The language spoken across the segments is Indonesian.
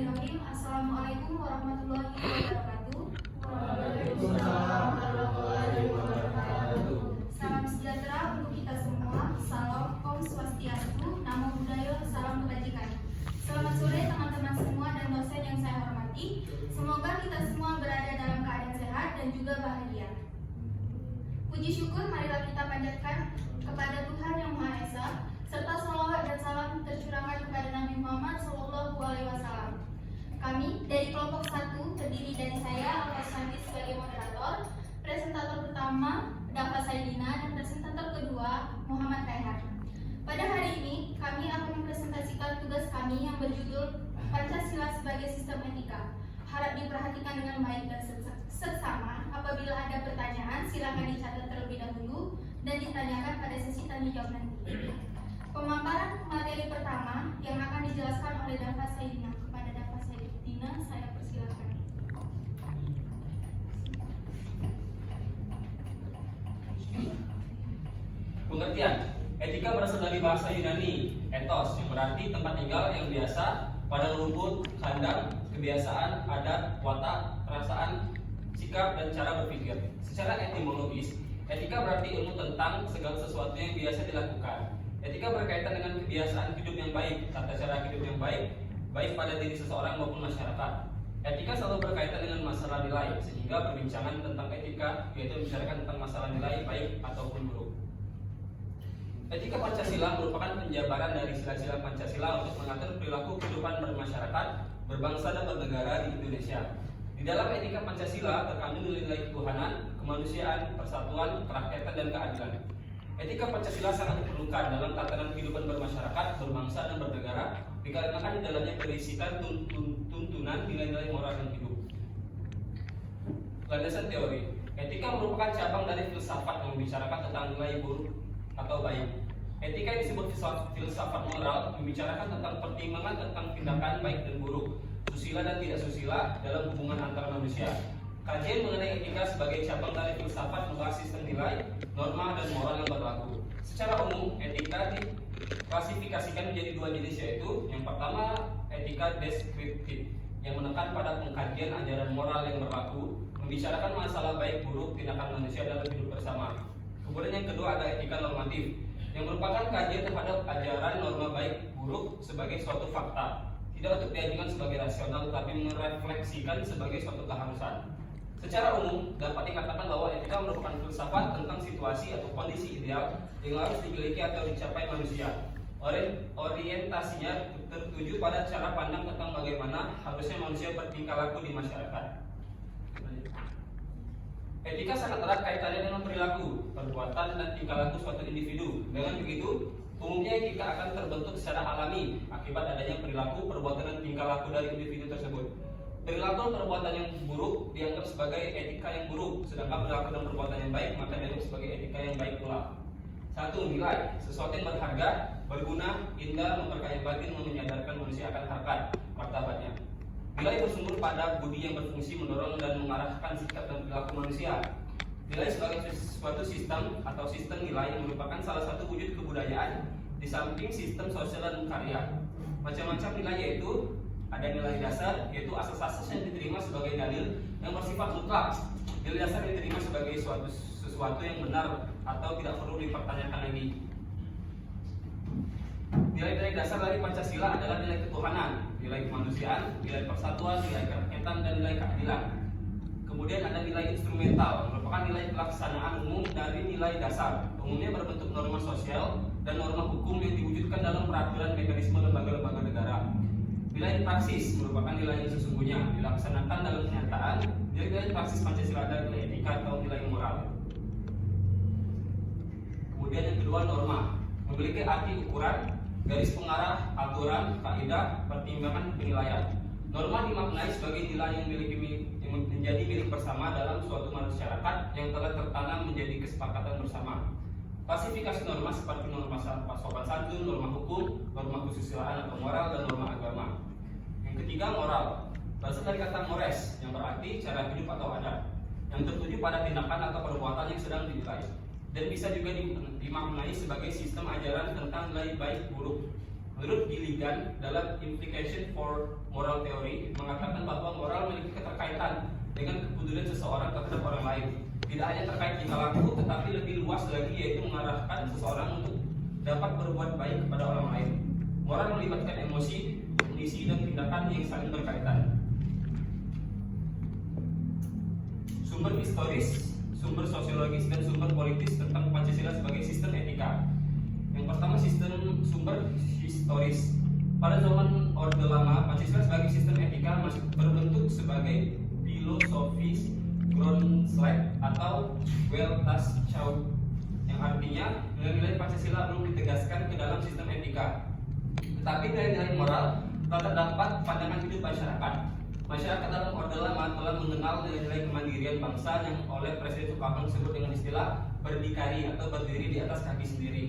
Bismillahirrahmanirrahim. Assalamualaikum warahmatullahi wabarakatuh. Waalaikumsalam warahmatullahi wabarakatuh. Salam sejahtera untuk kita semua. Salam Om Swastiastu, Namo Buddhaya, salam kebajikan. Selamat sore teman-teman semua dan dosen yang saya hormati. Semoga kita semua berada dalam keadaan sehat dan juga bahagia. Puji syukur marilah kita panjatkan kepada Tuhan Yang Maha Esa, serta salawat dan salam tercurahkan kepada Nabi Muhammad SAW. Kami dari kelompok 1 terdiri dari saya, Alfa Santi sebagai moderator, presentator pertama Dafa Saidina, dan presentator kedua Muhammad Kaihan. Pada hari ini kami akan mempresentasikan tugas kami yang berjudul Pancasila sebagai Sistem Etika. Harap diperhatikan dengan baik dan seksama. Apabila ada pertanyaan, silakan dicatat terlebih dahulu dan ditanyakan pada sesi tanya jawab nanti. Pemaparan materi pertama yang akan dijelaskan oleh Dafa Saidina. Kepada Dafa Saidina, saya persilakan. Pengertian etika berasal dari bahasa Yunani ethos, yang berarti tempat tinggal yang biasa pada rumput, kandang, kebiasaan, adat, watak, perasaan, sikap, dan cara berpikir. Secara etimologis, etika berarti ilmu tentang segala sesuatu yang biasa dilakukan. Etika berkaitan dengan kebiasaan hidup yang baik, tata cara hidup yang baik, baik pada diri seseorang maupun masyarakat. Etika selalu berkaitan dengan masalah nilai, sehingga perbincangan tentang etika yaitu membicarakan tentang masalah nilai baik ataupun buruk. Etika Pancasila merupakan penjabaran dari sila-sila Pancasila untuk mengatur perilaku kehidupan bermasyarakat, berbangsa dan bernegara di Indonesia. Di dalam etika Pancasila terkandung nilai-nilai ketuhanan, kemanusiaan, persatuan, kerakyatan, dan keadilan. Etika Pancasila sangat diperlukan dalam tatanan kehidupan bermasyarakat, berbangsa, dan bernegara, dikarenakan di dalamnya berisikan tuntunan nilai-nilai moral dan hidup. Landasan teori, etika merupakan cabang dari filsafat yang membicarakan tentang nilai buruk atau baik. Etika yang disebut filsafat moral membicarakan tentang pertimbangan tentang tindakan baik dan buruk, susila dan tidak susila dalam hubungan antar manusia. Kajian mengenai etika sebagai cabang dari filsafat membahas sistem nilai, norma, dan moral yang berlaku. Secara umum, etika diklasifikasikan menjadi dua jenis, yaitu yang pertama etika deskriptif yang menekan pada pengkajian ajaran moral yang berlaku, membicarakan masalah baik buruk tindakan manusia dalam hidup bersama. Kemudian yang kedua ada etika normatif yang merupakan kajian terhadap ajaran norma baik buruk sebagai suatu fakta, tidak untuk diajukan sebagai rasional tetapi merefleksikan sebagai suatu keharusan. Secara umum dapat dikatakan bahwa etika merupakan filsafat tentang situasi atau kondisi ideal yang harus dimiliki atau dicapai manusia. Orientasinya tertuju pada cara pandang tentang bagaimana harusnya manusia bertingkah laku di masyarakat. Etika sangat erat kaitannya dengan perilaku, perbuatan, dan tingkah laku suatu individu. Dengan begitu, umumnya etika akan terbentuk secara alami akibat adanya perilaku, perbuatan, dan tingkah laku dari individu tersebut. Perilaku perbuatan yang buruk dianggap sebagai etika yang buruk, sedangkan perilaku dan perbuatan yang baik maka dianggap sebagai etika yang baik pula. 1. Nilai, sesuatu yang berharga, berguna, indah, memperkaya batin, menyadarkan manusia akan harkat, martabatnya. Nilai bersumber pada budi yang berfungsi mendorong dan mengarahkan sikap dan perilaku manusia. Nilai sebagai suatu sistem atau sistem nilai yang merupakan salah satu wujud kebudayaan di samping sistem sosial dan karya. Macam-macam nilai yaitu ada nilai dasar, yaitu asas-asas yang diterima sebagai dalil yang bersifat mutlak. Nilai dasar diterima sebagai sesuatu yang benar atau tidak perlu dipertanyakan lagi. Nilai-nilai dasar dari Pancasila adalah nilai ketuhanan, nilai kemanusiaan, nilai persatuan, nilai kerakyatan, dan nilai keadilan. Kemudian ada nilai instrumental, merupakan nilai pelaksanaan umum dari nilai dasar. Umumnya berbentuk norma sosial dan norma hukum yang diwujudkan dalam peraturan mekanisme lembaga-lembaga negara. Nilai praksis merupakan nilai yang sesungguhnya dilaksanakan dalam kenyataan. Nilai praksis Pancasila adalah nilai etika atau nilai moral. Kemudian yang kedua norma, memiliki arti ukuran, garis pengarah, aturan, kaidah, pertimbangan, penilaian. Norma dimaknai sebagai nilai yang menjadi milik bersama dalam suatu masyarakat yang telah tertanam menjadi kesepakatan bersama. Klasifikasi norma seperti norma sopan santun, norma hukum, norma kesusilaan atau moral, dan norma agama. Yang ketiga moral, berasal dari kata mores yang berarti cara hidup atau adat, yang tertuju pada tindakan atau perbuatan yang sedang dinilai, dan bisa juga dimaknai sebagai sistem ajaran tentang nilai baik buruk. Menurut Gilligan, dalam Implication for Moral Theory, mengatakan bahwa moral memiliki keterkaitan dengan kepedulian seseorang terhadap orang lain. Tidak hanya terkait tingkah laku, tetapi lebih luas lagi, yaitu mengarahkan seseorang untuk dapat berbuat baik kepada orang lain. Moral melibatkan emosi, kondisi, dan tindakan yang saling berkaitan. Sumber historis, sumber sosiologis, dan sumber politis tentang Pancasila sebagai sistem etika. Yang pertama, sumber historis. Pada zaman Orde Lama, Pancasila sebagai sistem etika masih berbentuk sebagai filosofis Grundsleit atau Weltanschauung, yang artinya nilai-nilai Pancasila belum ditegaskan ke dalam sistem etika. Tetapi nilai-nilai moral telah terdapat pandangan hidup masyarakat. Masyarakat dalam Orde Lama telah mengenal nilai-nilai kemandirian bangsa yang oleh Presiden Soekarno disebut dengan istilah berdikari atau berdiri di atas kaki sendiri.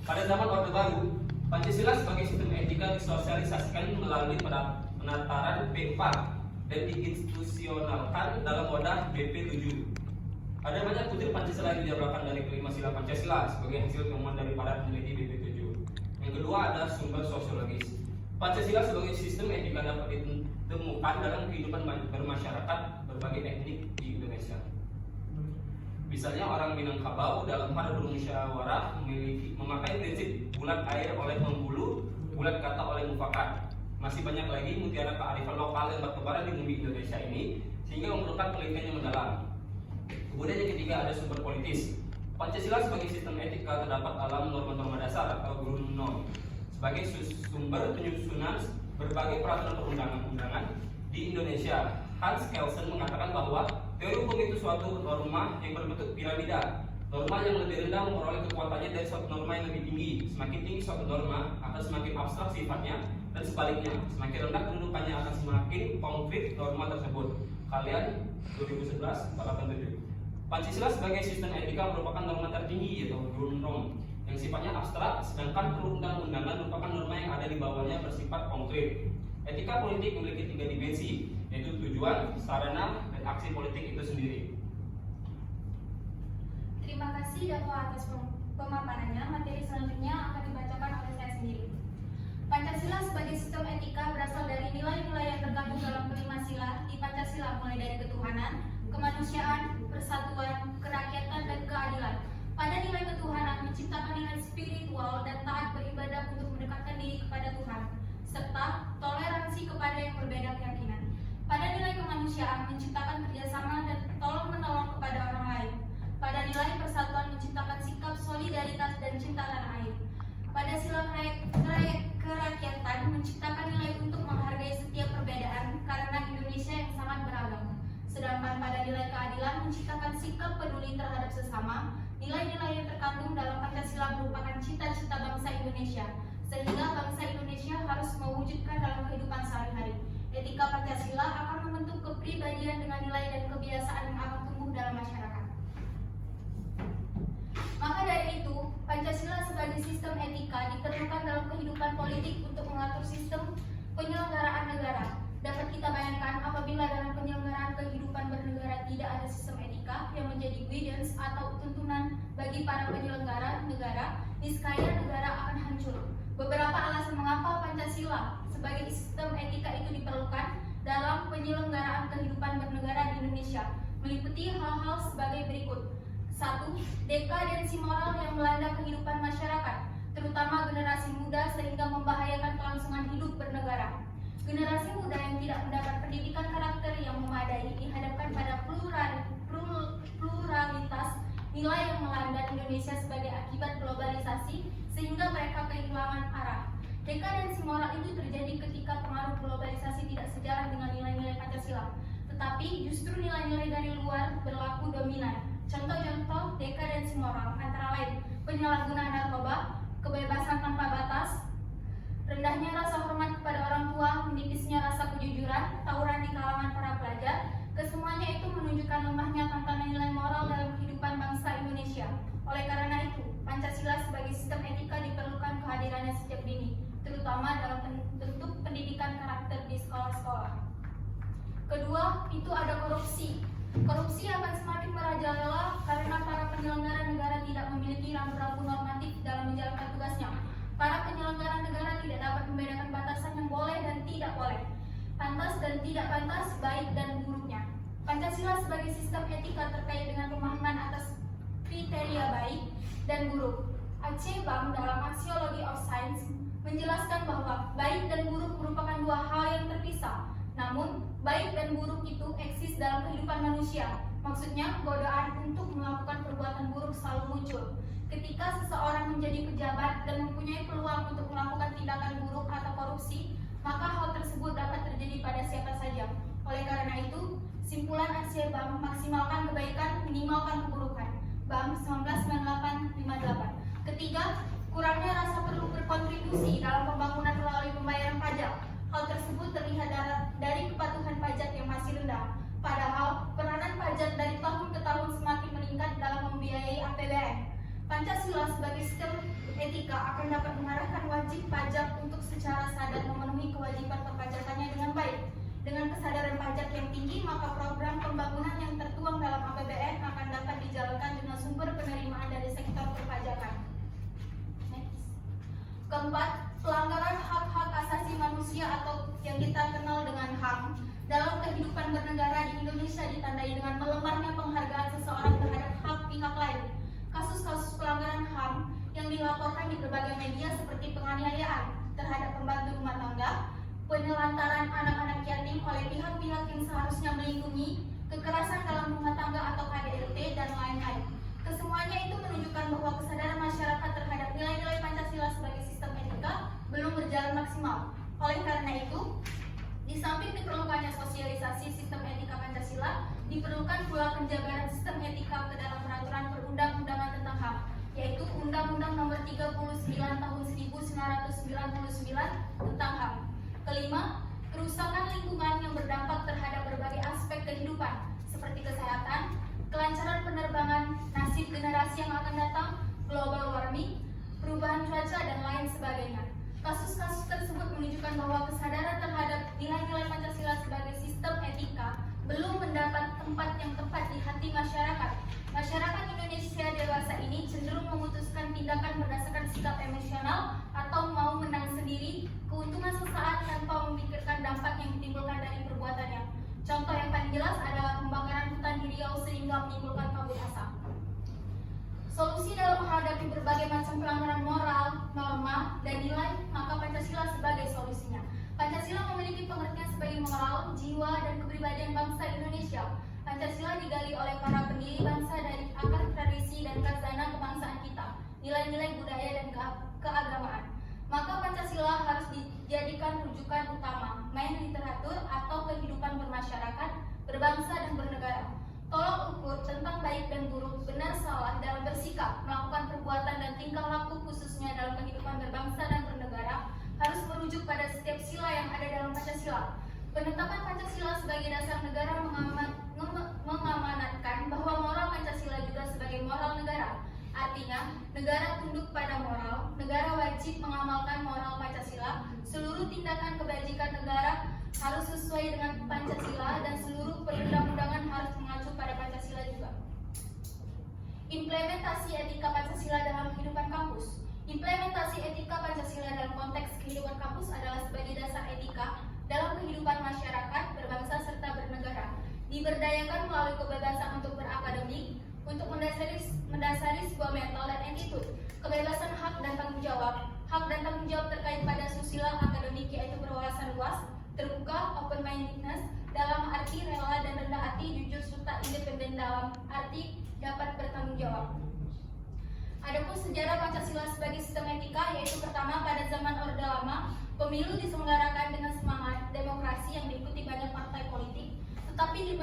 Pada zaman Orde Baru, Pancasila sebagai sistem etika disosialisasikan melalui penataran P4 dan diinstitusionalkan dalam wadah BP7. Ada banyak kutip Pancasila yang dijabarkan dari kelima sila Pancasila sebagai hasil temuan dari para peneliti BP7. Yang kedua ada sumber sosiologis. Pancasila sebagai sistem etika dapat ditemukan dalam kehidupan bermasyarakat berbagai etnik di Indonesia. Misalnya orang Minangkabau dalam hal bermusyawarah memakai prinsip bulat air oleh pembulu, bulat kata oleh mufakat. Masih banyak lagi mutiara kearifan lokal yang bertebaran di bumi Indonesia ini sehingga memerlukan penelitian yang mendalam. Kemudian yang ketiga ada sumber politis. Pancasila sebagai sistem etika terdapat dalam norma-norma dasar atau Grundnorm sebagai sumber penyusunan berbagai peraturan perundang-undangan di Indonesia. Hans Kelsen mengatakan bahwa teori hukum itu suatu norma yang berbentuk piramida. Norma yang lebih rendah memperoleh kekuatannya dari suatu norma yang lebih tinggi. Semakin tinggi suatu norma akan semakin abstrak sifatnya, dan sebaliknya, semakin rendah kedudukannya akan semakin konkret norma tersebut. Kalian 2011 87. Pancasila sebagai sistem etika merupakan norma tertinggi yaitu Grundnorm yang sifatnya abstrak, sedangkan perundang-undangan merupakan norma yang ada di bawahnya bersifat konkret. Etika politik memiliki 3 dimensi, yaitu tujuan, sarana, dan aksi politik itu sendiri. Terima kasih Dato' atas pemaparannya. Materi selanjutnya akan dibacakan oleh saya sendiri. Pancasila sebagai sistem etika berasal dari nilai-nilai yang tergabung dalam kelima sila di Pancasila, mulai dari ketuhanan, kemanusiaan, persatuan, kerakyatan, dan keadilan. Pada nilai ketuhanan menciptakan nilai spiritual dan taat beribadah untuk mendekatkan diri kepada Tuhan, serta toleransi kepada yang berbeda keyakinan. Pada nilai kemanusiaan menciptakan kerjasama dan tolong-menolong kepada orang lain. Pada nilai persatuan menciptakan sikap solidaritas dan cinta tanah air. Pada sila kerakyatan menciptakan nilai untuk menghargai setiap perbedaan karena Indonesia yang sangat beragam. Sedangkan pada nilai keadilan menciptakan sikap peduli terhadap sesama. Nilai-nilai yang terkandung dalam Pancasila merupakan cita-cita bangsa Indonesia, sehingga bangsa Indonesia harus mewujudkan dalam kehidupan sehari-hari. Etika Pancasila akan membentuk kepribadian dengan nilai dan kebiasaan yang akan tumbuh dalam masyarakat. Maka dari itu, Pancasila sebagai sistem etika diperlukan dalam kehidupan politik untuk mengatur sistem penyelenggaraan negara. Dapat kita bayangkan apabila dalam penyelenggaraan kehidupan bernegara tidak ada sistem etika yang menjadi guidance atau tuntunan bagi para penyelenggara negara, niscaya negara akan hancur. Beberapa alasan mengapa Pancasila sebagai sistem etika itu diperlukan dalam penyelenggaraan kehidupan bernegara di Indonesia meliputi hal-hal sebagai berikut. 1. Dekadensi moral yang melanda kehidupan masyarakat, terutama generasi muda sehingga membahayakan kelangsungan hidup bernegara. Generasi muda yang tidak mendapat pendidikan karakter yang memadai dihadapkan pada pluralitas nilai yang melanda Indonesia sebagai akibat globalisasi sehingga mereka kehilangan arah. Dekadensi moral itu terjadi ketika pengaruh globalisasi tidak sejalan dengan nilai-nilai Pancasila, tetapi justru nilai-nilai dari luar berlaku dominan. Contoh-contoh dekadensi moral antara lain penyalahgunaan narkoba, kebebasan tanpa batas, rendahnya rasa hormat kepada orang tua, menipisnya rasa kejujuran, tawuran di kalangan para pelajar. Kesemuanya itu menunjukkan lemahnya tatanan nilai moral dalam kehidupan bangsa Indonesia. Oleh karena itu, Pancasila sebagai sistem etika diperlukan kehadirannya sejak dini, terutama dalam bentuk pendidikan karakter di sekolah-sekolah. Kedua, itu ada korupsi. Korupsi akan semakin merajalela karena para penyelenggara negara tidak memiliki rambu-rambu normatif dalam menjalankan tugasnya. Para penyelenggara negara tidak dapat membedakan batasan yang boleh dan tidak boleh, pantas dan tidak pantas, baik dan buruknya. Pancasila sebagai sistem etika terkait dengan pemahaman atas kriteria baik dan buruk. Aceh Bang dalam Axiology of Science menjelaskan bahwa baik dan buruk merupakan dua hal yang terpisah. Namun, baik dan buruk itu eksis dalam kehidupan manusia. Maksudnya, godaan untuk melakukan perbuatan buruk selalu muncul. Ketika seseorang menjadi pejabat dan mempunyai peluang untuk melakukan tindakan buruk atau korupsi, maka hal tersebut dapat terjadi pada siapa saja. Oleh karena itu, simpulan Aceh Bang maksimalkan kebaikan, minimalkan keburukan. Bang 1998. Ketiga, kurangnya rasa perlu berkontribusi dalam pembangunan melalui pembayaran pajak. Hal tersebut terlihat dari kepatuhan pajak yang masih rendah. Padahal, peranan pajak dari tahun ke tahun semakin meningkat dalam membiayai APBN. Pancasila sebagai sistem etika akan dapat mengarahkan wajib pajak untuk secara sadar memenuhi kewajiban perpajakannya dengan baik. Dengan kesadaran pajak yang tinggi, maka program pembangunan yang tertuang dalam APBN akan dapat dijalankan dengan sumber penerimaan dari sektor perpajakan. Next. Keempat, pelanggaran hak-hak asasi manusia atau yang kita kenal dengan HAM dalam kehidupan bernegara di Indonesia ditandai dengan melemahnya penghargaan seseorang terhadap hak pihak lain. Kasus-kasus pelanggaran HAM yang dilaporkan di berbagai media seperti penganiayaan terhadap pembantu rumah tangga, penelantaran anak-anak yatim oleh pihak-pihak yang seharusnya melindungi, kekerasan dalam rumah tangga atau KDRT, dan lain-lain. Kesemuanya itu menunjukkan bahwa kesadaran masyarakat terhadap nilai-nilai Pancasila sebagai sistem etika belum berjalan maksimal. Oleh karena itu, di samping diperlukannya sosialisasi sistem etika Pancasila, diperlukan pula penjabaran sistem etika ke dalam peraturan perundang-undangan tentang HAM, yaitu Undang-Undang Nomor 39 Tahun 1999 tentang HAM. Kelima, kerusakan lingkungan yang berdampak terhadap berbagai aspek kehidupan, seperti kesehatan, kelancaran penerbangan, nasib generasi yang akan datang, global warming, perubahan cuaca, dan lain sebagainya. Kasus-kasus tersebut menunjukkan bahwa kesadaran terhadap nilai-nilai Pancasila sebagai sistem etika belum mendapat tempat yang tepat di hati masyarakat. Masyarakat Indonesia dewasa ini cenderung memutuskan tindakan berdasarkan sikap emosional atau mau menang sendiri, keuntungan sesaat tanpa memikirkan dampak yang ditimbulkan dari perbuatannya. Contoh yang paling jelas adalah pembakaran hutan di Riau sehingga menimbulkan kabut asap. Solusi dalam menghadapi berbagai macam pelanggaran moral, norma, dan nilai, maka Pancasila sebagai solusinya. Pancasila memiliki pengertian sebagai moral, jiwa, dan kepribadian bangsa Indonesia. Pancasila digali oleh para pendiri bangsa dari akar tradisi dan khazanah kebangsaan kita, nilai-nilai budaya dan keagamaan. Maka Pancasila harus dijadikan rujukan utama, main literatur atau kehidupan bermasyarakat, berbangsa, dan bernegara. Tolak ukur tentang baik dan buruk, benar salah dalam bersikap, melakukan perbuatan dan tingkah laku khususnya dalam kehidupan berbangsa dan bernegara harus merujuk pada setiap sila yang ada dalam Pancasila. Penetapan Pancasila sebagai dasar negara mengamanatkan bahwa moral Pancasila juga sebagai moral negara. Artinya, negara tunduk pada moral, negara wajib mengamalkan moral Pancasila, seluruh tindakan kebajikan negara harus sesuai dengan Pancasila, dan seluruh perundang-undangan harus mengacu pada Pancasila juga. Implementasi etika Pancasila dalam kehidupan kampus. Implementasi etika Pancasila dalam konteks kehidupan kampus adalah sebagai dasar etika dalam kehidupan masyarakat, berbangsa, serta bernegara. Diberdayakan melalui kebebasan untuk berakademik, untuk mendasari sebuah mental dan attitude, kebebasan hak dan tanggung jawab. Hak dan tanggung jawab terkait pada susila akademik, yaitu berwawasan luas, terbuka, open-mindedness, dalam arti rela dan rendah hati, jujur serta independen dalam arti dapat bertanggung jawab. Adapun sejarah Pancasila sebagai sistem etika, yaitu pertama pada zaman Orde Lama, pemilu diselenggarakan dengan semangat demokrasi yang diikuti banyak partai politik, tetapi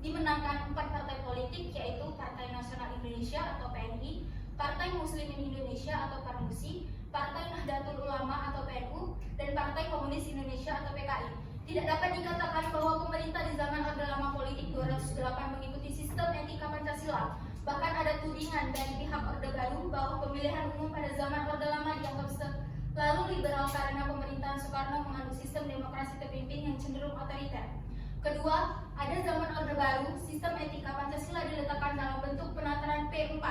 dimenangkan 4 partai politik, yaitu Partai Nasional Indonesia atau PNI, Partai Muslimin Indonesia atau PARMUSI, Partai Nahdlatul Ulama atau PNU, dan Partai Komunis Indonesia atau PKI. Tidak dapat dikatakan bahwa pemerintah di zaman Orde Lama politik 208 mengikuti sistem etika Pancasila. Bahkan ada tudingan dari pihak Orde Baru bahwa pemilihan umum pada zaman Orde Lama dianggap selalu liberal karena pemerintahan Soekarno menganut sistem demokrasi terpimpin yang cenderung otoriter. Kedua, ada zaman Orde Baru, sistem etika Pancasila diletakkan dalam bentuk penataran P4.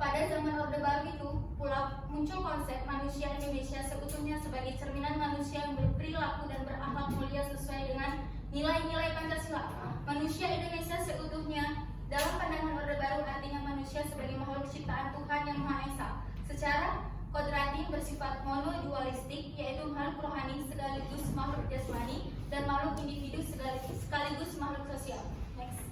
Pada zaman Orde Baru itu pula muncul konsep manusia Indonesia seutuhnya sebagai cerminan manusia yang berperilaku dan berakhlak mulia sesuai dengan nilai-nilai Pancasila. Manusia Indonesia seutuhnya dalam pandangan Orde Baru artinya manusia sebagai makhluk ciptaan Tuhan Yang Maha Esa. Secara kodrati bersifat monodualistik, yaitu makhluk rohani sekaligus makhluk jasmani dan makhluk individu sekaligus makhluk sosial. Next.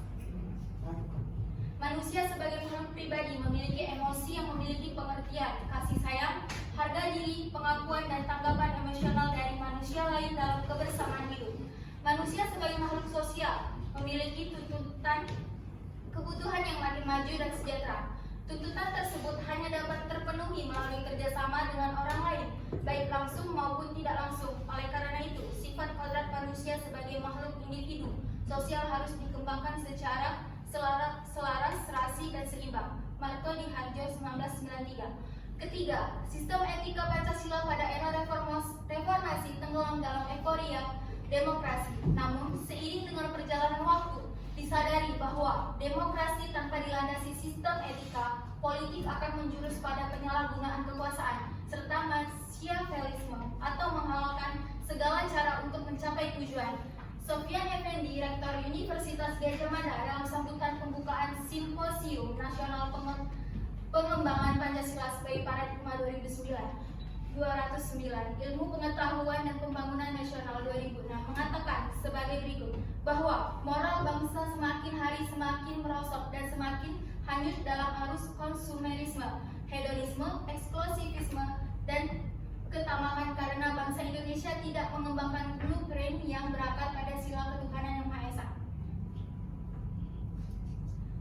Manusia sebagai makhluk pribadi memiliki emosi yang memiliki pengertian, kasih sayang, harga diri, pengakuan, dan tanggapan emosional dari manusia lain dalam kebersamaan hidup. Manusia sebagai makhluk sosial memiliki kebutuhan yang makin maju dan sejahtera. Tuntutan tersebut hanya dapat terpenuhi melalui kerjasama dengan orang lain, baik langsung maupun tidak langsung. Oleh karena itu, sifat kodrat manusia sebagai makhluk individu sosial harus dikembangkan secara selaras, serasi, dan seimbang. Marto di Harjo 1993. Ketiga, sistem etika Pancasila pada era reformasi tenggelam dalam euforia demokrasi. Namun, seiring dengan perjalanan waktu, disadari bahwa demokrasi tanpa dilandasi sistem etika politik akan menjurus pada penyalahgunaan kekuasaan serta machiavellisme atau menghalalkan segala cara untuk mencapai tujuan. Sofyan Effendi, Rektor Universitas Gadjah Mada, dalam sambutan pembukaan Simposium Nasional Pengembangan Pancasila sebagai Paradigma 209 Ilmu Pengetahuan dan Pembangunan Nasional 2006 mengatakan sebagai berikut bahwa moral bangsa semakin hari semakin merosot dan semakin hanyut dalam arus konsumerisme, hedonisme, eksklusivisme, dan ketamakan karena bangsa Indonesia tidak mengembangkan blueprint yang berakar pada sila ketuhanan Yang Maha Esa.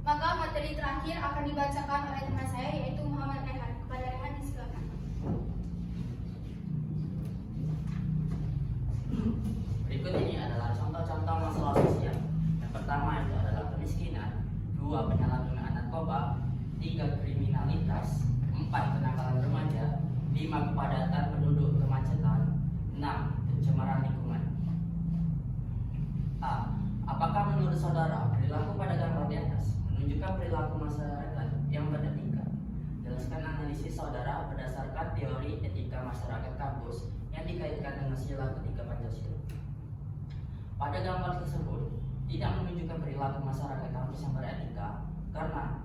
Maka materi terakhir akan dibacakan oleh teman saya yaitu Muhammad Rehan. Kepada Rehan disilakan. Berikut ini adalah contoh-contoh masalah sosial. Yang pertama itu adalah kemiskinan, 2 penyalahgunaan narkoba, 3 kriminalitas, 4 kenakalan remaja, 5 kepadatan penduduk kemacetan, 6 pencemaran lingkungan. A. Apakah menurut saudara perilaku pada gambar di atas menunjukkan perilaku masyarakat yang beretika? Jelaskan analisis saudara berdasarkan teori etika masyarakat kampus yang dikaitkan dengan sila ketiga Pancasila. Pada gambar tersebut tidak menunjukkan perilaku masyarakat kampus yang beretika karena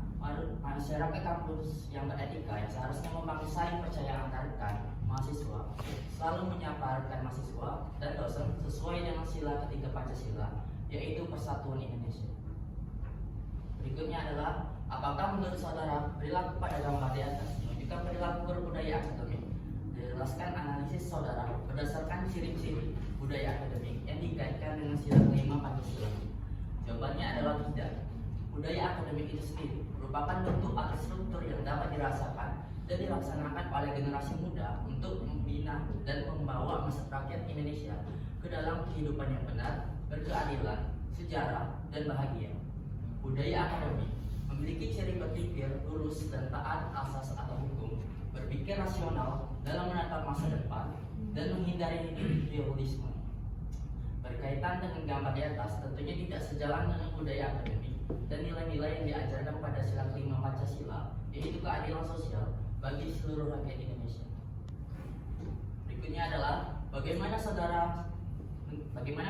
masyarakat kampus yang beretika yang seharusnya membangsai percaya antar rekan mahasiswa selalu menyapa rekan mahasiswa dan dosen sesuai dengan sila ketiga Pancasila, yaitu Persatuan Indonesia. Berikutnya adalah apakah menurut saudara perilaku pada gambar di atas menunjukkan perilaku berbudaya akademik? Jelaskan analisis saudara berdasarkan ciri-ciri budaya akademik yang dikaitkan dengan sila kelima Pancasila. Jawabannya adalah tidak. Budaya akademik itu sendiri merupakan bentuk atau struktur yang dapat dirasakan dan dilaksanakan oleh generasi muda untuk membina dan membawa masyarakat Indonesia ke dalam kehidupan yang benar, berkeadilan, sejarah, dan bahagia. Budaya akademik memiliki ciri berpikir lurus dan taat asas atau hukum, berpikir rasional dalam menatap masa depan, dan menghindari idealisme. Berkaitan dengan gambar di atas, tentunya tidak sejalan dengan budaya akademik dan nilai-nilai yang diajarkan pada sila kelima Pancasila, yaitu keadilan sosial bagi seluruh rakyat Indonesia. Berikutnya adalah bagaimana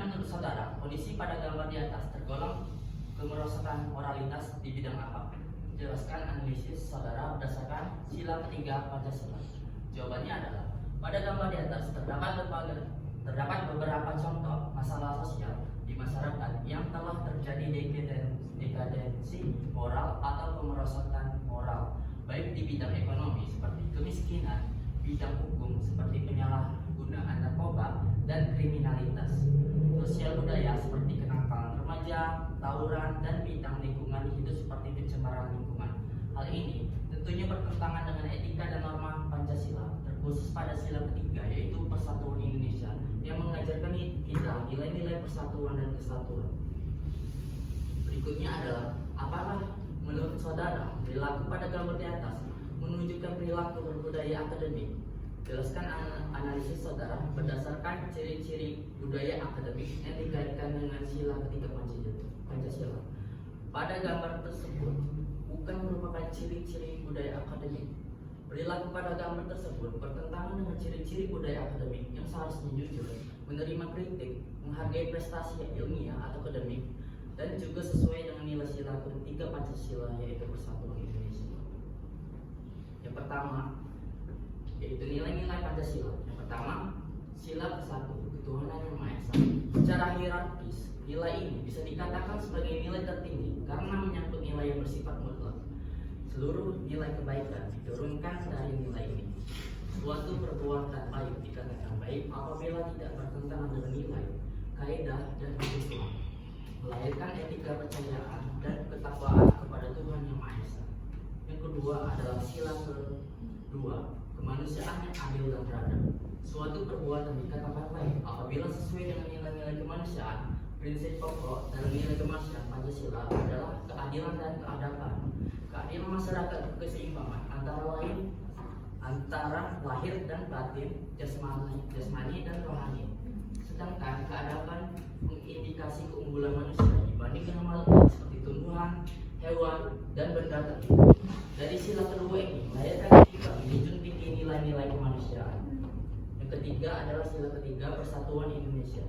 menurut saudara kondisi pada gambar di atas tergolong kemerosotan moralitas di bidang apa? Jelaskan analisis saudara berdasarkan sila ketiga Pancasila. Jawabannya adalah pada gambar di atas terdapat beberapa contoh masalah sosial di masyarakat yang telah terjadi dekadensi moral atau kemerosotan moral, baik di bidang ekonomi seperti kemiskinan, bidang hukum seperti penyalahgunaan narkoba dan kriminalitas, sosial budaya seperti kenakalan remaja, tawuran, dan bidang lingkungan hidup seperti pencemaran lingkungan. Hal ini tentunya bertentangan dengan etika dan norma Pancasila, terkhusus pada sila ketiga yaitu Persatuan Indonesia yang mengajarkan kita nilai-nilai persatuan dan kesatuan. Berikutnya adalah apakah menurut saudara perilaku pada gambar di atas menunjukkan perilaku berbudaya akademik? Jelaskan analisis saudara berdasarkan ciri-ciri budaya akademik yang dikaitkan dengan sila ketiga Pancasila. Pada gambar tersebut, bukan merupakan ciri-ciri budaya akademik. Perilaku pada gambar tersebut bertentangan dengan ciri-ciri budaya akademik yang seharusnya jujur, menerima kritik, menghargai prestasi ilmiah atau akademik, dan juga sesuai dengan nilai sila ketiga Pancasila, yaitu Persatuan Indonesia. Yang pertama, yaitu nilai-nilai Pancasila. Yang pertama, sila ke-1, ketuhanan yang Maha Esa. Secara hierarkis, nilai ini bisa dikatakan sebagai nilai tertinggi karena menyangkut nilai yang bersifat mutlak. Seluruh nilai kebaikan diturunkan dari nilai ini. Suatu perbuatan baik dikatakan baik apabila tidak bertentangan dengan nilai, kaidah, dan hukum, melahirkan etika kepercayaan dan ketakwaan kepada Tuhan yang Maha Esa. Yang kedua adalah sila kedua, kemanusiaan yang adil dan beradab. Suatu perbuatan dikatakan baik apabila sesuai dengan nilai-nilai kemanusiaan. Prinsip pokok dalam nilai kemanusiaan Pancasila adalah keadilan dan keadaban. Keadilan masyarakat keseimbangan antara lahir dan batin, jasmani dan rohani. Sedangkan keadaban mengindikasi keunggulan manusia dibandingkan makhluk seperti tumbuhan, hewan, dan benda tertentu. Dari sila kedua ini melahirkan etika menjunjung tinggi nilai-nilai kemanusiaan. Yang ketiga adalah sila ketiga, Persatuan Indonesia.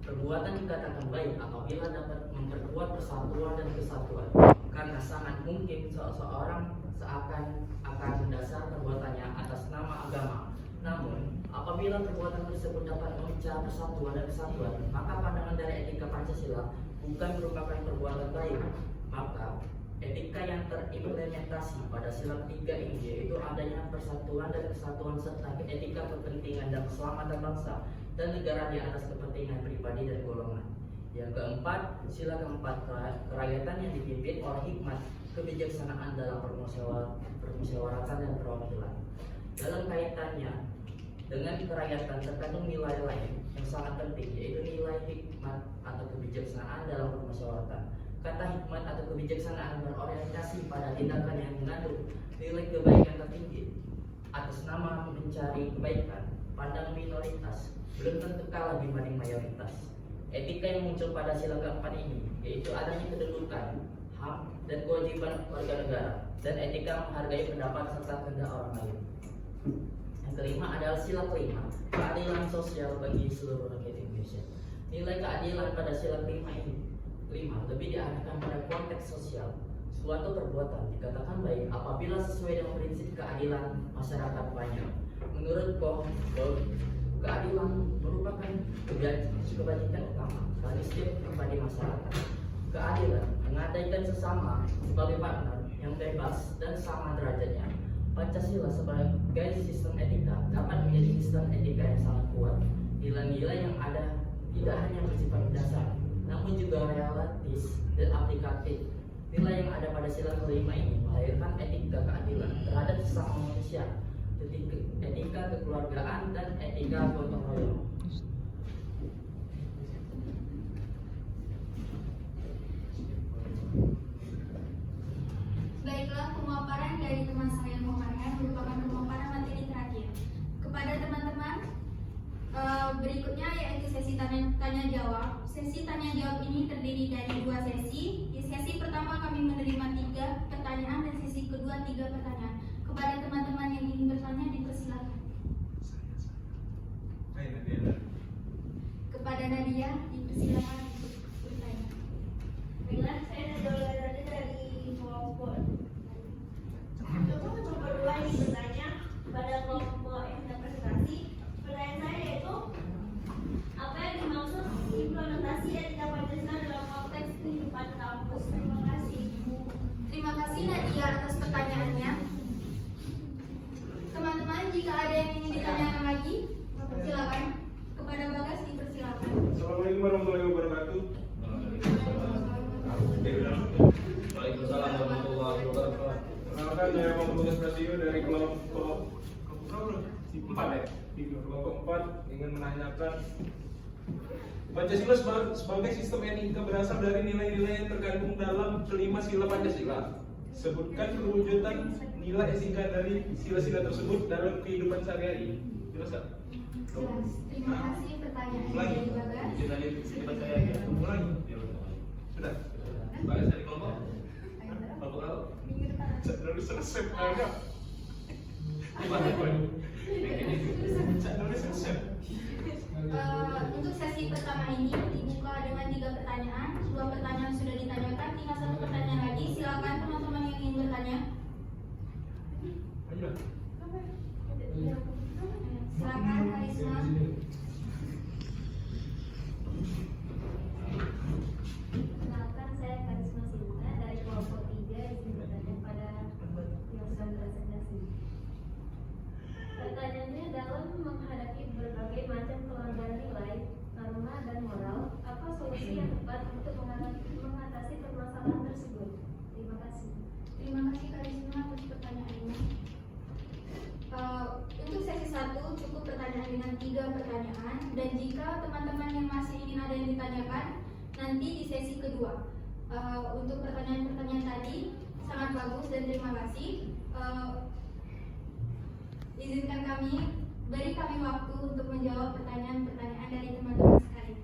Perbuatan dikatakan baik apabila dapat memperkuat persatuan dan kesatuan, karena sangat mungkin seseorang akan mendasar perbuatannya atas nama agama. Namun, apabila perbuatan tersebut dapat memecah persatuan dan kesatuan, maka pandangan dari etika Pancasila bukan merupakan perbuatan baik. Maka, etika yang terimplementasi pada sila ketiga ini yaitu adanya persatuan dan kesatuan serta etika kepentingan dan keselamatan bangsa dan negara di atas kepentingan pribadi dan golongan. Yang keempat, sila keempat, kerakyatan yang dipimpin oleh hikmat kebijaksanaan dalam permusyawaratan dan perwakilan. Dalam kaitannya dengan kerakyatan terkandung nilai lain yang sangat penting, yaitu nilai hikmat atau kebijaksanaan dalam permusyawaratan. Kata hikmat atau kebijaksanaan berorientasi pada tindakan yang mengandung nilai kebaikan tertinggi. Atas nama mencari kebaikan, pandang minoritas belum tentu kalah dibanding mayoritas. Etika yang muncul pada sila keempat ini yaitu adanya kedudukan, hak, dan kewajiban warga negara, dan etika menghargai pendapat serta kehendak orang lain. Yang kelima adalah sila kelima, keadilan sosial bagi seluruh rakyat Indonesia. Nilai keadilan pada sila kelima ini lebih diarahkan pada konteks sosial. Suatu perbuatan dikatakan baik apabila sesuai dengan prinsip keadilan masyarakat banyak. Menurut Koh, keadilan merupakan kebajikan utama bagi setiap pribadi masyarakat. Keadilan mengabaikan sesama sebagai partner yang bebas dan sama derajatnya. Pancasila sebagai sistem etika dapat menjadi sistem etika yang sangat kuat. Nilai-nilai yang ada tidak hanya bersifat dasar, namun juga realistis dan aplikatif. Nilai yang ada pada sila kelima ini melahirkan etika keadilan terhadap sesama manusia, etika kekeluargaan, dan etika gotong royong. Baiklah, pemaparan dari teman saya Muhammad merupakan pemaparan materi terakhir. Kepada teman-teman, berikutnya yaitu sesi tanya jawab. Sesi tanya jawab ini terdiri dari 2 sesi. Di sesi pertama kami menerima 3 pertanyaan dan sesi kedua 3 pertanyaan. Kepada teman-teman yang ingin bertanya dipersilakan. Kepada Nadia dipersilakan untuk bertanya. Baiklah, saya Nadia dari kelompok. Untuk nomor 2 ini bertanya pada kelompok yang sudah presentasi. Pertanyaan saya yaitu, apa yang dimaksud implementasi etika Pancasila dalam konteks kehidupan kampus? Terima kasih. Terima kasih Nadia atas pertanyaannya. Teman-teman, jika ada yang ingin ditanyakan lagi, silakan. Kepada Bagas dipersilakan. Assalamualaikum warahmatullahi wabarakatuh. Waalaikumsalam warahmatullahi wabarakatuh. Perkenalkan, saya Muhammad Tugas Prasio dari kelompok 4 ya. Kelompok 4 ingin menanyakan, Pancasila sebagai sistem etika berasal dari nilai-nilai yang terkandung dalam kelima sila Pancasila. Sebutkan perwujudan nilai etika dari sila-sila tersebut dalam kehidupan sehari-hari. Jelas tak? Jelas. Terima kasih pertanyaannya Lagi. dari Bagas. Saya ya. Mulai. Sudah. Bagas dari kelompok? Kelompok apa? Minggu resep ada. Gimana Pak? Nulis resep. Untuk sesi pertama ini dibuka dengan 3 pertanyaan. 2 pertanyaan sudah ditanyakan, tinggal 1 pertanyaan lagi. Silakan teman-teman yang ingin bertanya. Ayo. Silakan Karisma. Kenalkan, saya Karisma Sinta dari kelompok 3 izin bertanya pada Yosan presentasi. Pertanyaannya, dalam menghadapi berbagai macam pelanggaran nilai, norma dan moral, apa solusi yang tepat untuk mengatasi permasalahan tersebut? Terima kasih. Terima kasih Karisma atas pertanyaannya. Untuk sesi 1 cukup pertanyaan dengan 3 pertanyaan, dan jika teman-teman yang masih ingin ada yang ditanyakan, nanti di sesi kedua. Untuk pertanyaan-pertanyaan tadi sangat bagus dan terima kasih. Izinkan beri kami waktu untuk menjawab pertanyaan-pertanyaan dari teman-teman sekalian.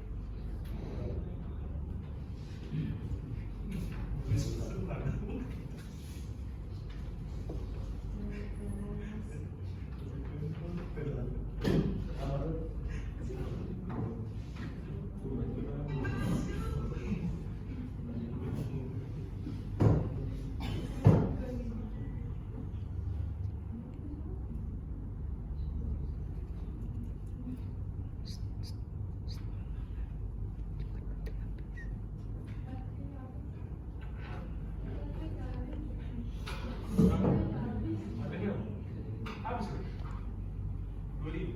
Habis. 2000.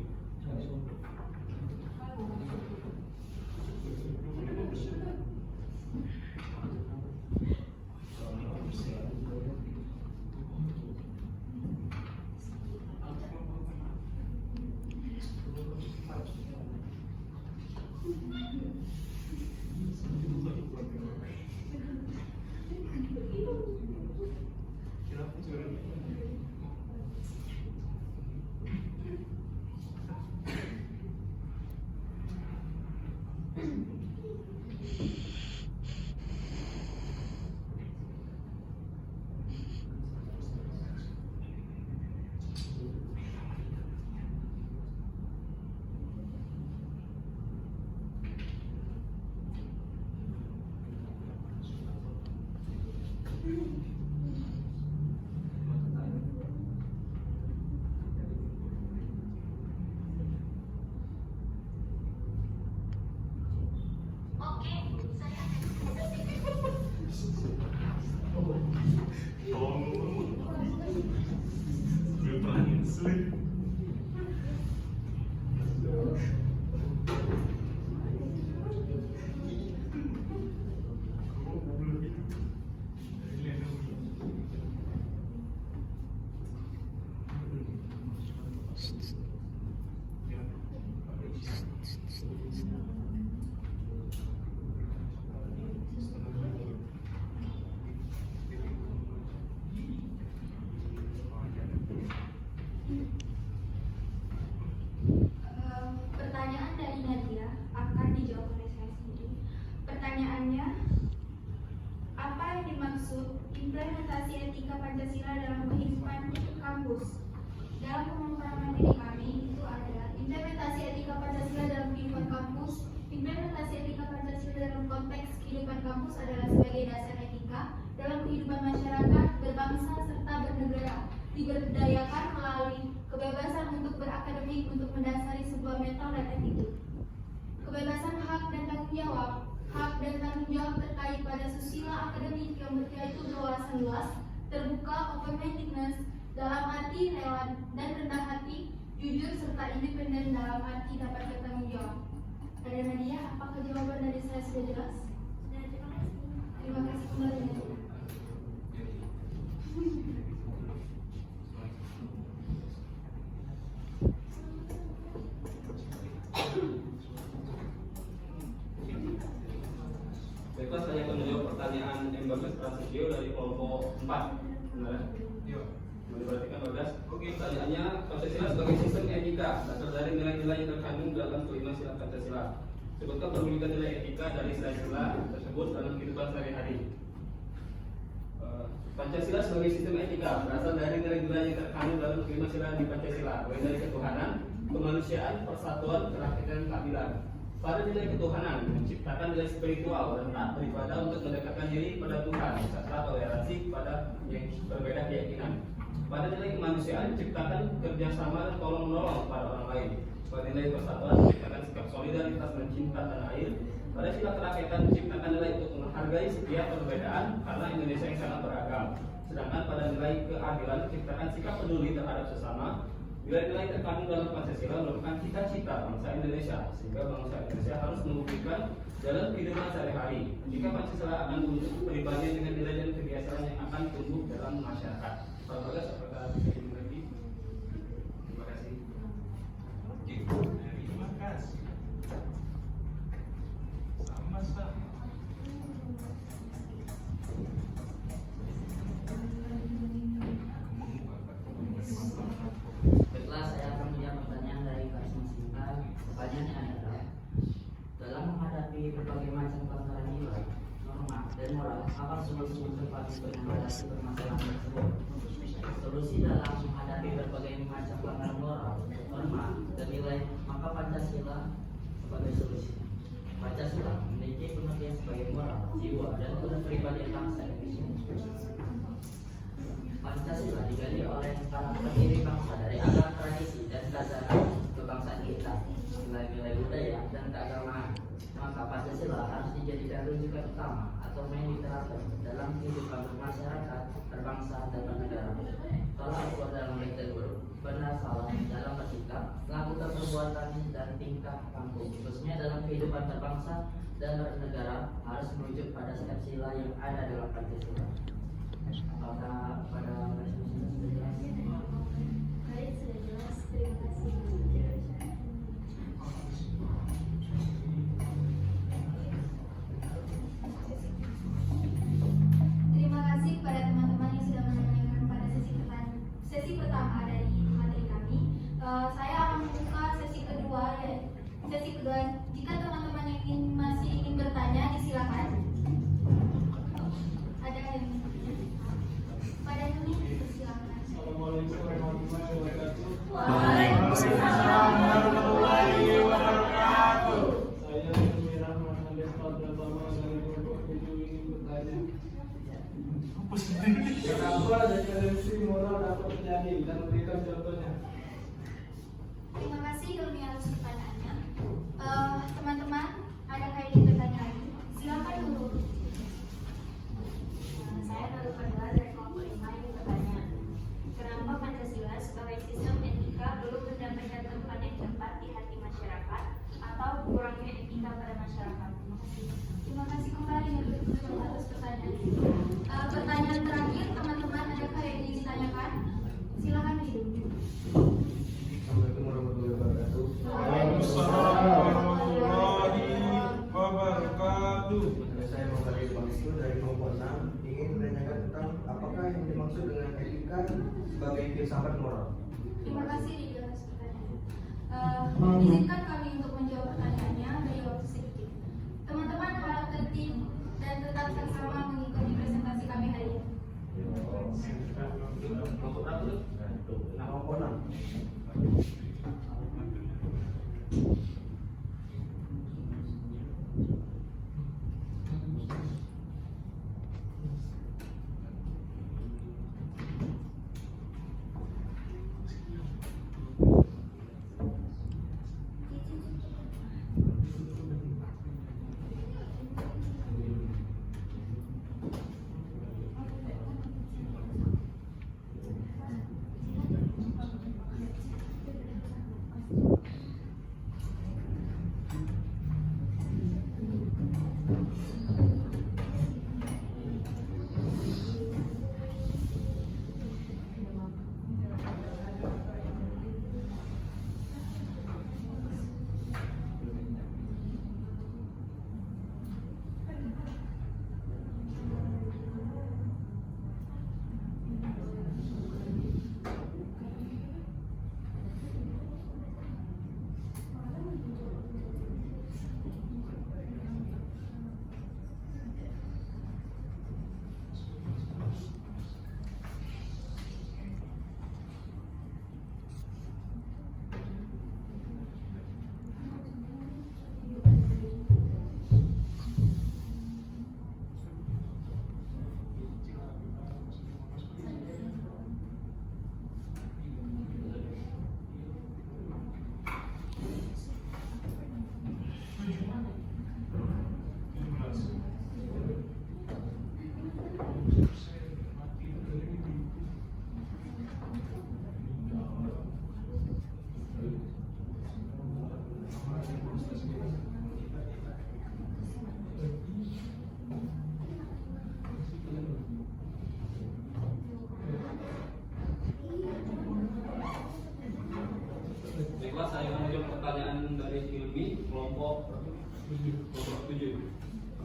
Pertanyaan dari Nadia akan dijawab oleh saya sendiri. Pertanyaannya, apa yang dimaksud implementasi etika Pancasila dalam kehidupan kampus? Dalam pemaparan materi kami itu ada implementasi etika Pancasila dalam kehidupan kampus. Implementasi etika Pancasila dalam konteks kehidupan kampus adalah sebagai dasar etika dalam kehidupan masyarakat, berbangsa, serta bernegara, diberdayakan melalui kebebasan untuk berakademik untuk mendasari sebuah mental dan attitude. Kebebasan hak dan tanggung jawab terkait pada susila akademik yang berkaitu berwawasan luas, terbuka, open-mindedness dalam arti rela dan rendah hati, jujur serta independen dalam arti dapat bertanggung jawab. Ada Nadia, apakah jawaban dari saya sudah jelas? Terima kasih kembali Nadia. Baiklah, saya akan menjawab pertanyaan Bagas Prasetyo dari kelompok 4. Benar ya? Iya. Boleh perhatikan Bagas. Oke, pertanyaannya, Pancasila sebagai sistem etika dasar dari nilai-nilai yang terkandung dalam kelima sila Pancasila. Sebutkan perwujudan nilai etika dari sila-sila tersebut dalam kehidupan sehari-hari. Pancasila sebagai sistem etika berasal dari nilai-nilai yang terkandung dalam 5 sila di Pancasila, mulai dari ketuhanan, kemanusiaan, persatuan, kerakyatan, dan keadilan. Pada nilai ketuhanan menciptakan nilai spiritual dan taat beribadah untuk mendekatkan diri pada Tuhan serta toleransi pada yang berbeda keyakinan. Pada nilai kemanusiaan menciptakan kerjasama dan tolong menolong pada orang lain. Pada nilai persatuan menciptakan sikap solidaritas dan cinta tanah air. Pada sila kerakyatan menciptakan nilai untuk menghargai setiap perbedaan karena Indonesia yang sangat beragam. Sedangkan pada nilai keadilan menciptakan sikap peduli terhadap sesama. Nilai-nilai terkandung dalam Pancasila merupakan cita-cita bangsa Indonesia, sehingga bangsa Indonesia harus membuktikan dalam kehidupan sehari-hari. Jika Pancasila akan membentuk kepribadian dengan nilai dan kebiasaan yang akan tumbuh dalam masyarakat. Pak Bagas, apakah bisa dimengerti? Terima kasih. Terima kasih. Sama-sama. Baiklah, saya akan menjawab pertanyaan dari Kak Sinta. Pertanyaannya adalah, dalam menghadapi berbagai macam pelanggaran nilai, norma, dan moral, apa solusi yang tepat untuk menghadapi permasalahan tersebut? Solusi dalam menghadapi berbagai macam pelanggaran moral, norma, dan nilai, maka Pancasila sebagai solusi. Pancasila memiliki pengertian sebagai moral, jiwa, dan kepribadian bangsa Indonesia. Pancasila digali oleh para pendiri bangsa dari agama, tradisi, dan kedatangan kebangsaan kita, nilai-nilai budaya dan keagamaan. Maka Pancasila harus dijadikan rujukan utama atau main diterapkan dalam kehidupan bermasyarakat, berbangsa, dan bernegara. Tolak ukur dalam baik dan buruk, benar salah dalam bersikap, melakukan perbuatan dan tingkah laku, khususnya dalam kehidupan berbangsa dan bernegara harus merujuk pada setiap sila yang ada dalam Pancasila. Apakah pada resolusi sudah jelas? Baik, sudah jelas. Terima kasih. Terima kasih kepada teman-teman yang sudah menanyakan pada sesi pertama dari materi kami. Saya akan membuka sesi kedua. Jika teman-teman yang masih ingin bertanya, disilakan. Ada yang pada ini disilakan. Assalamualaikum warahmatullahi wabarakatuh. Waalaikumsalam warahmatullahi wabarakatuh. Saya Umi Rahman alias Fadra Tama dari kelompok 7 ingin bertanya. Kenapa definisi moral dapat terjadi dan berikan contohnya? Terima kasih Hilmi atas pertanyaannya. Teman-teman, adakah yang ingin bertanya lagi? Silakan dulu. Saya baru adalah dari kelompok 5 yang bertanya, kenapa Pancasila sebagai sistem etika belum mendapatkan tempat yang tepat di hati masyarakat atau kurangnya etika pada masyarakat? Terima kasih kembali atas pertanyaan. Pertanyaan terakhir, teman-teman, adakah yang ingin ditanyakan? Silakan Ibu. Assalamualaikum warahmatullahi wabarakatuh. Waalaikumsalam warahmatullahi wabarakatuh. Saya Muhammad Bangsu dari kelompok 6 ingin menanyakan tentang apakah yang dimaksud dengan etika sebagai filsafat moral. Terima kasih Ibu atas pertanyaan. Izinkan kami untuk menjawab pertanyaannya dari waktu sedikit. Teman-teman harap tertib dan tetap sama mengikuti presentasi kami hari ini. Kelompok berapa tuh? Kelompok 6.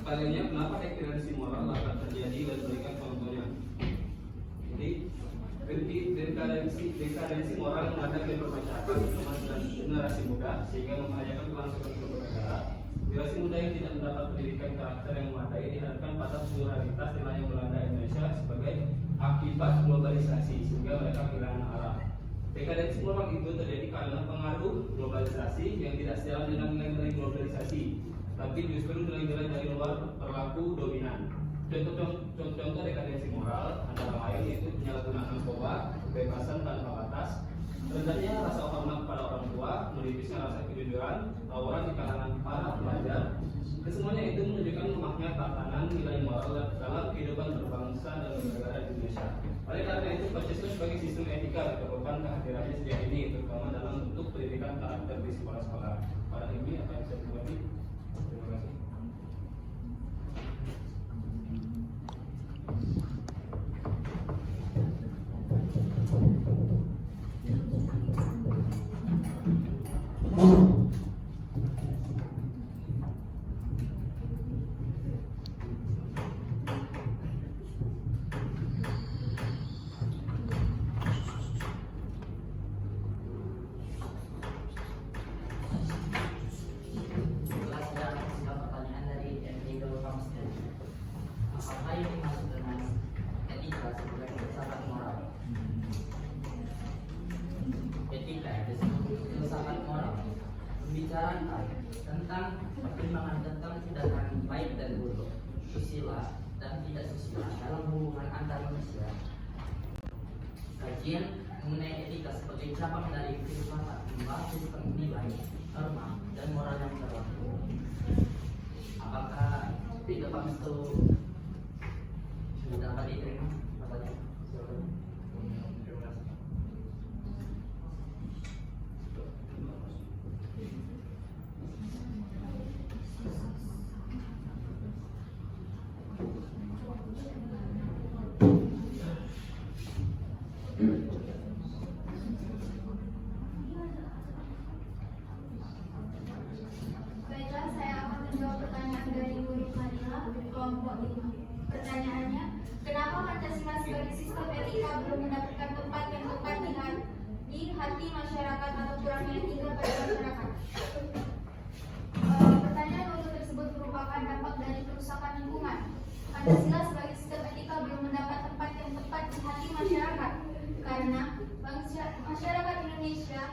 Pertanyaannya, kenapa degradasi moral akan terjadi dan berikan contohnya? Jadi dekadensi moral mengadang di masyarakat dengan generasi muda sehingga membahayakan kelangsungan bernegara. Generasi muda yang tidak mendapat pendidikan karakter yang memadai dihadapkan pada pluralitas nilai yang melanda Indonesia sebagai akibat globalisasi sehingga mereka kehilangan arah. Dekadensi moral itu terjadi karena pengaruh globalisasi yang tidak sejalan dengan nilai-nilai globalisasi, tapi justru nilai-nilai dari luar berlaku dominan. Contoh dekadensi moral antara lain yaitu penyalahgunaan narkoba, kebebasan tanpa batas, rendahnya rasa hormat pada orang tua, menipisnya rasa kejujuran, tawuran di kalangan para pelajar. Kesemuanya itu menunjukkan lemahnya tatanan nilai moral dalam kehidupan berbangsa dan bernegara di Indonesia. Oleh karena itu, Pancasila sebagai sistem etika diperlukan kehadirannya sejak ini, terutama dalam bentuk pendidikan karakter di sekolah-sekolah. Pada ini apa yang saya buat? Terima kasih. Apa yang dimaksud dengan etika sebagai filsafat moral? Etika disebut filsafat moral membicarakan tentang pertimbangan tentang tindakan baik dan buruk, susila dan tidak susila dalam hubungan antar manusia. Kajian mengenai etika sebagai cabang dari filsafat membahas sistem nilai, norma, dan moral yang berlaku. Apakah tidak bagus itu dapat diterima? Silakan. Terima kasih. Baiklah, saya akan menjawab pertanyaan dari guru Fadila kelompok 5. Pertanyaannya, kenapa Pancasila sebagai sistem etika belum mendapatkan tempat yang tepat di hati masyarakat atau kurangnya tinggal pada masyarakat? Pertanyaan untuk tersebut merupakan dampak dari kerusakan lingkungan. Pancasila sebagai sistem etika belum mendapat tempat yang tepat di hati masyarakat karena masyarakat Indonesia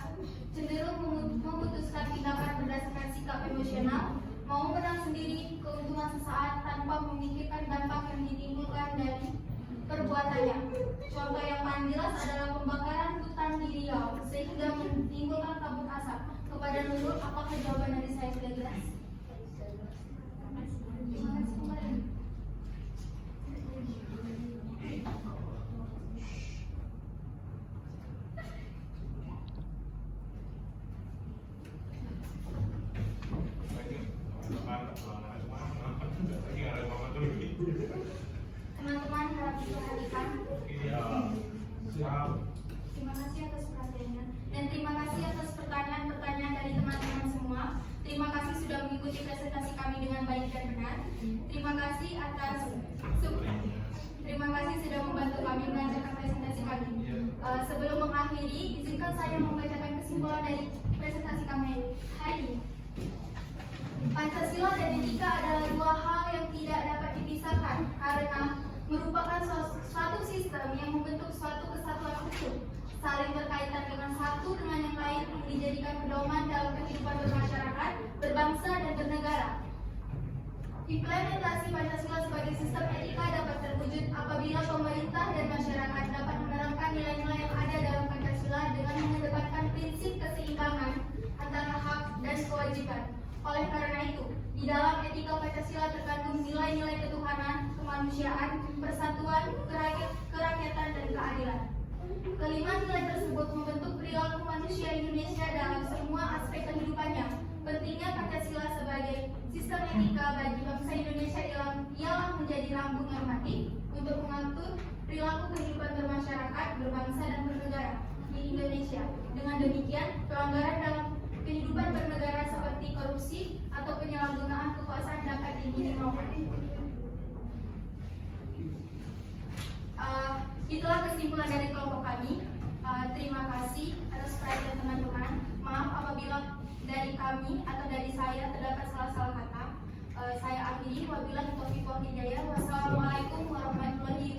cenderung memutuskan tindakan berdasarkan sikap emosional, mau menang sendiri, keuntungan sesaat tanpa memikirkan dampak yang ditimbulkan dari perbuatannya. Contoh yang paling jelas adalah pembakaran hutan di Riau sehingga menimbulkan kabut asap. Kepada Nurul, apakah jawaban dari saya sudah jelas? Terima kasih kembali. Teman-teman harap diperhatikan. Terima kasih atas perhatiannya dan terima kasih atas pertanyaan-pertanyaan dari teman-teman semua. Terima kasih sudah mengikuti presentasi kami dengan baik dan benar. Terima kasih sudah membantu kami melancarkan presentasi kami. Sebelum mengakhiri, izinkan saya membacakan kesimpulan dari presentasi kami hari ini. Pancasila dan etika adalah dua hal yang tidak dapat dipisahkan karena merupakan suatu sistem yang membentuk suatu kesatuan hukum, saling berkaitan dengan satu dengan yang lain, dijadikan pedoman dalam kehidupan bermasyarakat, berbangsa, dan bernegara. Implementasi Pancasila sebagai sistem etika dapat terwujud apabila pemerintah dan masyarakat dapat menerapkan nilai-nilai yang ada dalam Pancasila dengan mengedepankan prinsip keseimbangan antara hak dan kewajiban. Oleh karena itu, di dalam etika Pancasila terkandung nilai-nilai ketuhanan, kemanusiaan, persatuan, kerakyatan, dan keadilan. Kelima nilai tersebut membentuk perilaku manusia Indonesia dalam semua aspek kehidupannya. Pentingnya Pancasila sebagai sistem etika bagi bangsa Indonesia ialah menjadi lambung normatif untuk mengatur perilaku kehidupan bermasyarakat, berbangsa, dan bernegara di Indonesia. Dengan demikian, pelanggaran dalam kehidupan bernegara seperti korupsi atau penyalahgunaan kekuasaan dapat diminimalkan. Itulah kesimpulan dari kelompok kami. Terima kasih atas perhatian teman-teman. Maaf apabila dari kami atau dari saya terdapat salah-salah kata. Saya akhiri. Wabillahi taufiq wal hidayah. Wassalamualaikum warahmatullahi